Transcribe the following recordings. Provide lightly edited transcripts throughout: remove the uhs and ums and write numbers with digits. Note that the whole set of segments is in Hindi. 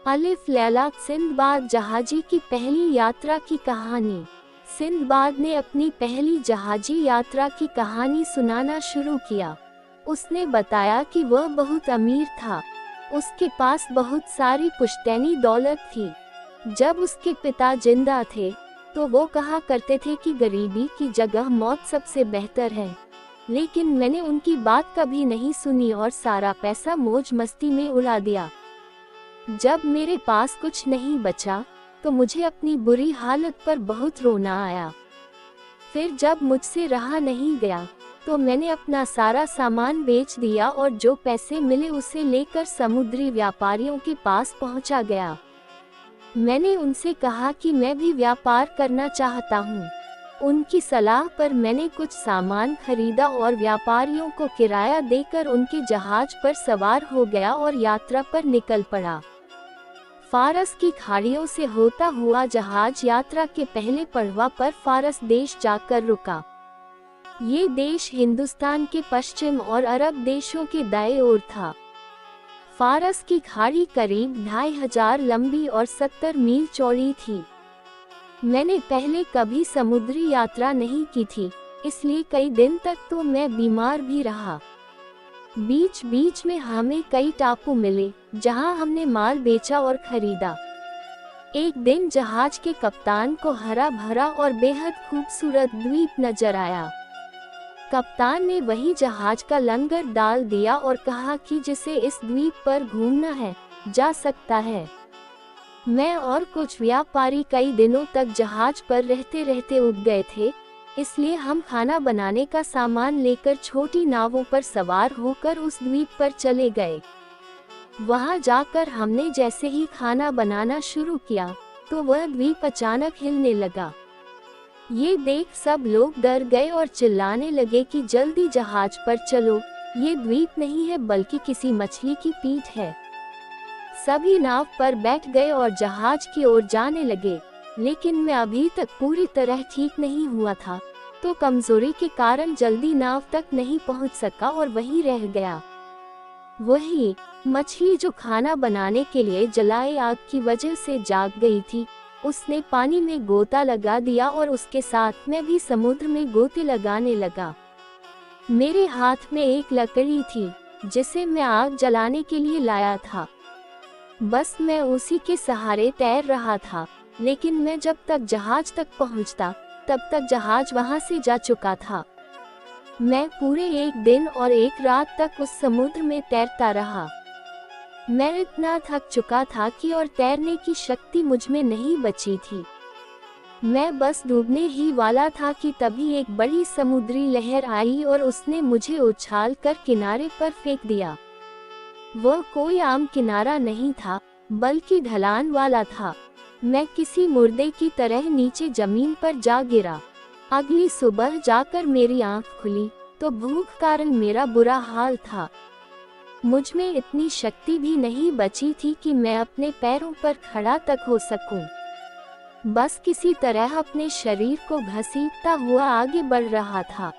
अलिफ लैला सिंदबाद जहाजी की पहली यात्रा की कहानी। सिंदबाद ने अपनी पहली जहाजी यात्रा की कहानी सुनाना शुरू किया। उसने बताया कि वह बहुत अमीर था। उसके पास बहुत सारी पुश्तैनी दौलत थी। जब उसके पिता जिंदा थे तो वो कहा करते थे कि गरीबी की जगह मौत सबसे बेहतर है, लेकिन मैंने उनकी बात कभी नहीं सुनी और सारा पैसा मौज मस्ती में उड़ा दिया। जब मेरे पास कुछ नहीं बचा तो मुझे अपनी बुरी हालत पर बहुत रोना आया। फिर जब मुझसे रहा नहीं गया तो मैंने अपना सारा सामान बेच दिया और जो पैसे मिले उसे लेकर समुद्री व्यापारियों के पास पहुंचा गया। मैंने उनसे कहा कि मैं भी व्यापार करना चाहता हूं। उनकी सलाह पर मैंने कुछ सामान खरीदा और व्यापारियों को किराया देकर उनके जहाज पर सवार हो गया और यात्रा पर निकल पड़ा। फारस की खाड़ियों से होता हुआ जहाज यात्रा के पहले पड़ाव पर फारस देश जाकर रुका। ये देश हिंदुस्तान के पश्चिम और अरब देशों के दाएं ओर था। फारस की खाड़ी करीब 2500 लंबी और 70 मील चौड़ी थी। मैंने पहले कभी समुद्री यात्रा नहीं की थी, इसलिए कई दिन तक तो मैं बीमार भी रहा। बीच बीच में हमें कई टापू मिले जहां हमने माल बेचा और खरीदा। एक दिन जहाज के कप्तान को हरा भरा और बेहद खूबसूरत द्वीप नजर आया। कप्तान ने वही जहाज का लंगर डाल दिया और कहा कि जिसे इस द्वीप पर घूमना है जा सकता है। मैं और कुछ व्यापारी कई दिनों तक जहाज पर रहते रहते उब गए थे, इसलिए हम खाना बनाने का सामान लेकर छोटी नावों पर सवार होकर उस द्वीप पर चले गए। वहां जाकर हमने जैसे ही खाना बनाना शुरू किया तो वह द्वीप अचानक हिलने लगा। ये देख सब लोग डर गए और चिल्लाने लगे कि जल्दी जहाज पर चलो, ये द्वीप नहीं है बल्कि किसी मछली की पीठ है। सभी नाव पर बैठ गए और जहाज की ओर जाने लगे, लेकिन मैं अभी तक पूरी तरह ठीक नहीं हुआ था, तो कमजोरी के कारण जल्दी नाव तक नहीं पहुंच सका और वहीं रह गया। वही मछली जो खाना बनाने के लिए जलाए आग की वजह से जाग गई थी, उसने पानी में गोता लगा दिया और उसके साथ मैं भी समुद्र में गोते लगाने लगा। मेरे हाथ में एक लकड़ी थी जिसे मैं आग जलाने के लिए लाया था। बस मैं उसी के सहारे तैर रहा था, लेकिन मैं जब तक जहाज तक पहुंचता तब तक जहाज वहां से जा चुका था। मैं पूरे एक दिन और एक रात तक उस समुद्र में तैरता रहा। मैं इतना थक चुका था कि और तैरने की शक्ति मुझ में नहीं बची थी। मैं बस डूबने ही वाला था कि तभी एक बड़ी समुद्री लहर आई और उसने मुझे उछाल कर किनारे पर फेंक दिया। वह कोई आम किनारा नहीं था, बल्कि ढलान वाला था। मैं किसी मुर्दे की तरह नीचे जमीन पर जा गिरा। अगली सुबह जाकर मेरी आंख खुली तो भूख कारण मेरा बुरा हाल था। मुझ में इतनी शक्ति भी नहीं बची थी कि मैं अपने पैरों पर खड़ा तक हो सकूं। बस किसी तरह अपने शरीर को घसीटता हुआ आगे बढ़ रहा था।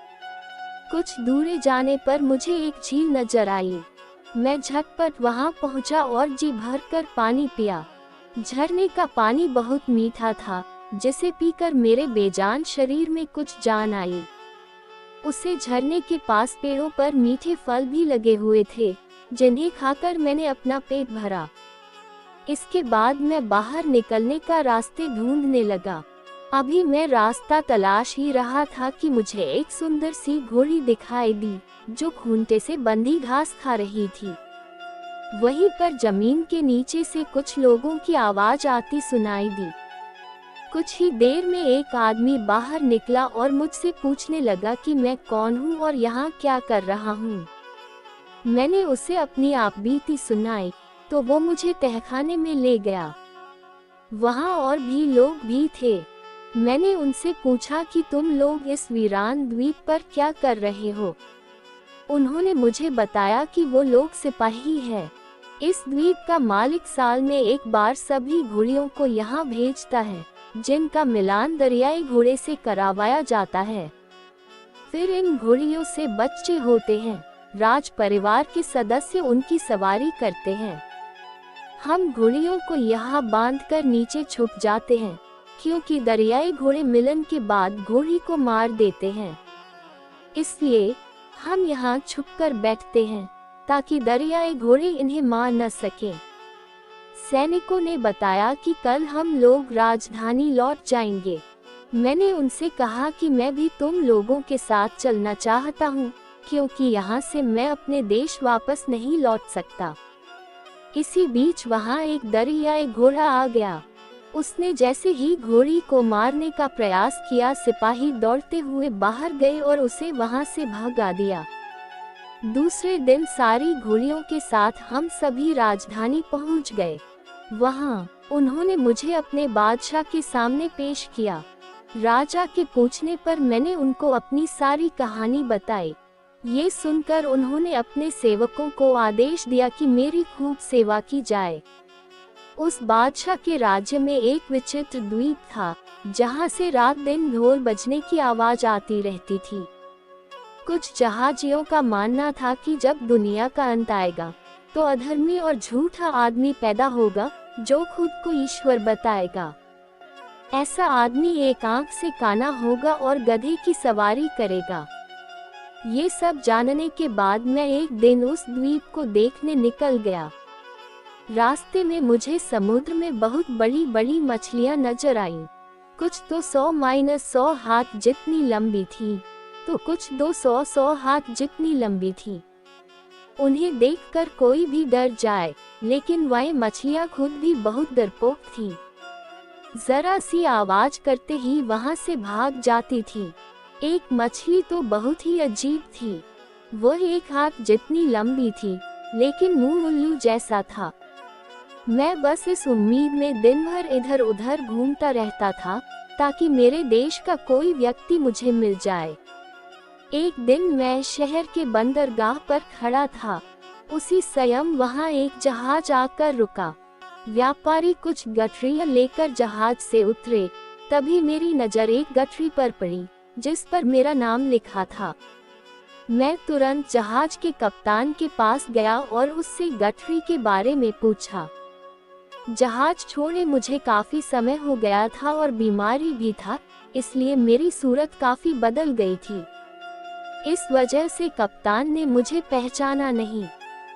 कुछ दूर जाने पर मुझे एक झील नजर आई। मैं झटपट वहां पहुंचा और जी भरकर पानी पिया। झरने का पानी बहुत मीठा था, जिसे पीकर मेरे बेजान शरीर में कुछ जान आई। उसे झरने के पास पेड़ों पर मीठे फल भी लगे हुए थे, जिन्हें खाकर मैंने अपना पेट भरा। इसके बाद मैं बाहर निकलने का रास्ते ढूंढने लगा। अभी मैं रास्ता तलाश ही रहा था कि मुझे एक सुंदर सी घोड़ी दिखाई दी जो खूंटे से बंधी घास खा रही थी। वहीं पर जमीन के नीचे से कुछ लोगों की आवाज आती सुनाई दी। कुछ ही देर में एक आदमी बाहर निकला और मुझसे पूछने लगा कि मैं कौन हूँ और यहाँ क्या कर रहा हूँ। मैंने उसे अपनी आपबीती सुनाई तो वो मुझे तहखाने में ले गया। वहाँ और भी लोग भी थे। मैंने उनसे पूछा कि तुम लोग इस वीरान द्वीप पर क्या कर रहे हो। उन्होंने मुझे बताया कि वो लोग सिपाही हैं। इस द्वीप का मालिक साल में एक बार सभी घोड़ियों को यहाँ भेजता है, जिनका मिलान दरियाई घोड़े से करवाया जाता है। फिर इन घोड़ियों से बच्चे होते हैं। राज परिवार के सदस्य उनकी सवारी करते हैं। हम घोड़ियों को यहाँ बांधकर नीचे छुप जाते हैं, क्योंकि दरियाई घोड़े मिलन के बाद घोड़ी को मार देते हैं। इसलिए हम यहाँ छुपकर बैठते हैं ताकि दरियाई घोड़े इन्हें मार न सकें। सैनिकों ने बताया कि कल हम लोग राजधानी लौट जाएंगे। मैंने उनसे कहा कि मैं भी तुम लोगों के साथ चलना चाहता हूँ, क्योंकि यहाँ से मैं अपने देश वापस नहीं लौट सकता। इसी बीच वहाँ एक दरियाई घोड़ा आ गया। उसने जैसे ही घोड़ी को मारने का प्रयास किया, सिपाही दौड़ते हुए बाहर गए और उसे वहाँ से भगा दिया। दूसरे दिन सारी घोड़ियों के साथ हम सभी राजधानी पहुँच गए। वहाँ उन्होंने मुझे अपने बादशाह के सामने पेश किया। राजा के पूछने पर मैंने उनको अपनी सारी कहानी बताई। ये सुनकर उन्होंने अपने सेवकों को आदेश दिया कि मेरी खूब सेवा की जाए। उस बादशाह के राज्य में एक विचित्र द्वीप था, जहाँ से रात दिन ढोल बजने की आवाज आती रहती थी। कुछ जहाजियों का मानना था कि जब दुनिया का अंत आएगा तो अधर्मी और झूठा आदमी पैदा होगा जो खुद को ईश्वर बताएगा। ऐसा आदमी एक आंख से काना होगा और गधे की सवारी करेगा। ये सब जानने के बाद मैं एक दिन उस द्वीप को देखने निकल गया। रास्ते में मुझे समुद्र में बहुत बड़ी बड़ी मछलियां नजर आईं। कुछ तो 100-100 हाथ जितनी लंबी थी, तो कुछ 200 हाथ जितनी लंबी थी। उन्हें देखकर कोई भी डर जाए, लेकिन वह मछलियां खुद भी बहुत डरपोक थी। जरा सी आवाज करते ही वहां से भाग जाती थी। एक मछली तो बहुत ही अजीब थी। वह 1 हाथ जितनी लंबी थी, लेकिन मुंह उल्लू जैसा था। मैं बस इस उम्मीद में दिन भर इधर उधर घूमता रहता था ताकि मेरे देश का कोई व्यक्ति मुझे मिल जाए। एक दिन मैं शहर के बंदरगाह पर खड़ा था। उसी समय वहां एक जहाज आकर रुका। व्यापारी कुछ गठरियां लेकर जहाज से उतरे। तभी मेरी नजर एक गठरी पर पड़ी जिस पर मेरा नाम लिखा था। मैं तुरंत जहाज के कप्तान के पास गया और उससे गठरी के बारे में पूछा। जहाज छोड़े मुझे काफी समय हो गया था और बीमारी भी था, इसलिए मेरी सूरत काफी बदल गई थी। इस वजह से कप्तान ने मुझे पहचाना नहीं।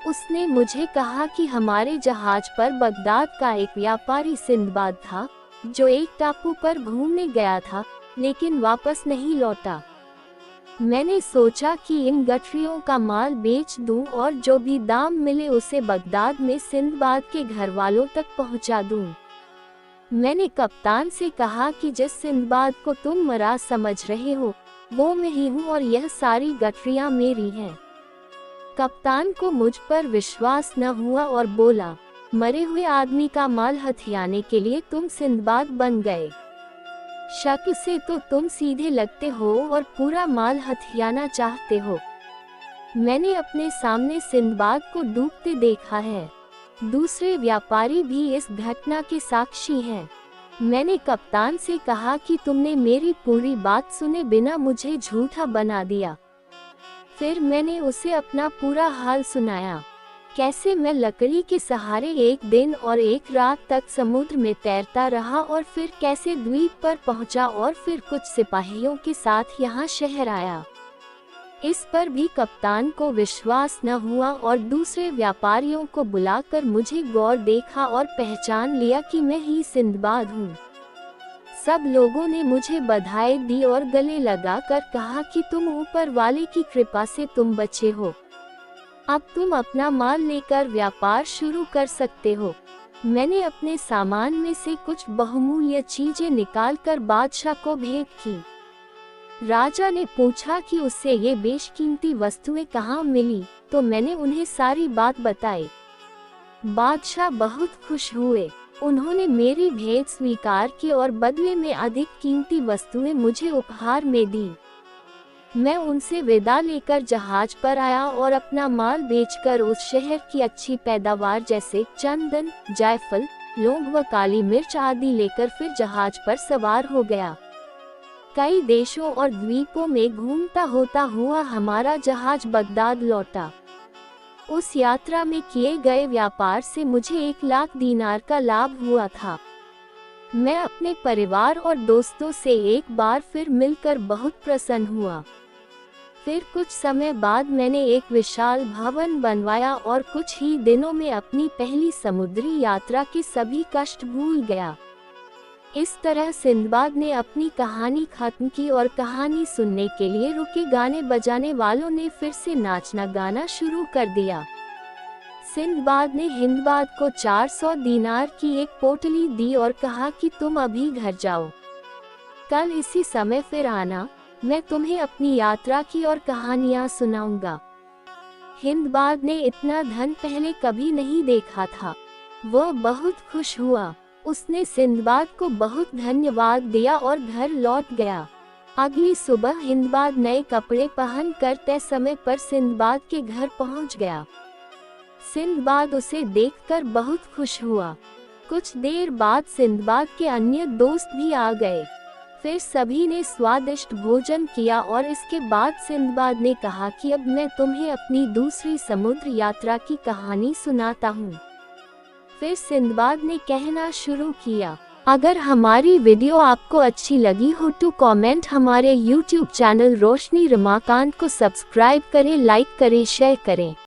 उसने मुझे कहा कि हमारे जहाज पर बगदाद का एक व्यापारी सिंदबाद था, जो एक टापू पर घूमने गया था लेकिन वापस नहीं लौटा। मैंने सोचा कि इन गठरियों का माल बेच दूं और जो भी दाम मिले उसे बगदाद में सिंदबाद के घर वालों तक पहुंचा दूं। मैंने कप्तान से कहा कि जिस सिंदबाद को तुम मरा समझ रहे हो, वो मैं ही हूँ और यह सारी गठरियाँ मेरी हैं। कप्तान को मुझ पर विश्वास न हुआ और बोला, मरे हुए आदमी का माल हथियाने के लिए तुम सिंदबाद बन गए। शक से तो तुम सीधे लगते हो और पूरा माल हथियाना चाहते हो। मैंने अपने सामने सिंदबाद को डूबते देखा है। दूसरे व्यापारी भी इस घटना के साक्षी हैं। मैंने कप्तान से कहा कि तुमने मेरी पूरी बात सुने बिना मुझे झूठा बना दिया। फिर मैंने उसे अपना पूरा हाल सुनाया, कैसे मैं लकड़ी के सहारे एक दिन और एक रात तक समुद्र में तैरता रहा और फिर कैसे द्वीप पर पहुंचा और फिर कुछ सिपाहियों के साथ यहाँ शहर आया। इस पर भी कप्तान को विश्वास न हुआ और दूसरे व्यापारियों को बुलाकर मुझे गौर देखा और पहचान लिया कि मैं ही सिंदबाद हूँ। सब लोगों ने मुझे बधाई दी और गले लगाकर कहा कि तुम ऊपर वाले की कृपा से तुम बचे हो। अब तुम अपना माल लेकर व्यापार शुरू कर सकते हो। मैंने अपने सामान में से कुछ बहुमूल्य चीजें निकालकर बादशाह को भेंट की। राजा ने पूछा कि उससे ये बेशकीमती वस्तुएं कहाँ मिली, तो मैंने उन्हें सारी बात बताई। बादशाह बहुत खुश हुए। उन्होंने मेरी भेंट स्वीकार की और बदले में अधिक कीमती वस्तुएं मुझे उपहार में दी। मैं उनसे विदा लेकर जहाज पर आया और अपना माल बेचकर उस शहर की अच्छी पैदावार जैसे चंदन, जायफल, लौंग व काली मिर्च आदि लेकर फिर जहाज पर सवार हो गया। कई देशों और द्वीपों में घूमता होता हुआ हमारा जहाज बगदाद लौटा। उस यात्रा में किए गए व्यापार से मुझे 1 लाख दीनार का लाभ हुआ था। मैं अपने परिवार और दोस्तों से एक बार फिर मिलकर बहुत प्रसन्न हुआ। फिर कुछ समय बाद मैंने एक विशाल भवन बनवाया और कुछ ही दिनों में अपनी पहली समुद्री यात्रा के सभी कष्ट भूल गया। इस तरह सिंदबाद ने अपनी कहानी खत्म की और कहानी सुनने के लिए रुके गाने बजाने वालों ने फिर से नाचना गाना शुरू कर दिया। सिंदबाद ने हिंदबाद को 400 दीनार की एक पोटली दी और कहा कि तुम अभी घर जाओ, कल इसी समय फिर आना, मैं तुम्हें अपनी यात्रा की और कहानियां सुनाऊंगा। हिंदबाद ने इतना धन पहले कभी नहीं देखा था। वह बहुत खुश हुआ। उसने सिंदबाद को बहुत धन्यवाद दिया और घर लौट गया। अगली सुबह हिंदबाद नए कपड़े पहन कर तय समय पर सिंदबाद के घर पहुंच गया। सिंदबाद उसे देखकर बहुत खुश हुआ। कुछ देर बाद सिंदबाद के अन्य दोस्त भी आ गए। फिर सभी ने स्वादिष्ट भोजन किया और इसके बाद सिंदबाद ने कहा कि अब मैं तुम्हें अपनी दूसरी समुद्र यात्रा की कहानी सुनाता हूँ। फिर सिंदबाद ने कहना शुरू किया, अगर हमारी वीडियो आपको अच्छी लगी हो तो कमेंट हमारे YouTube चैनल रोशनी रमाकांत को सब्सक्राइब करें, लाइक करें, शेयर करें।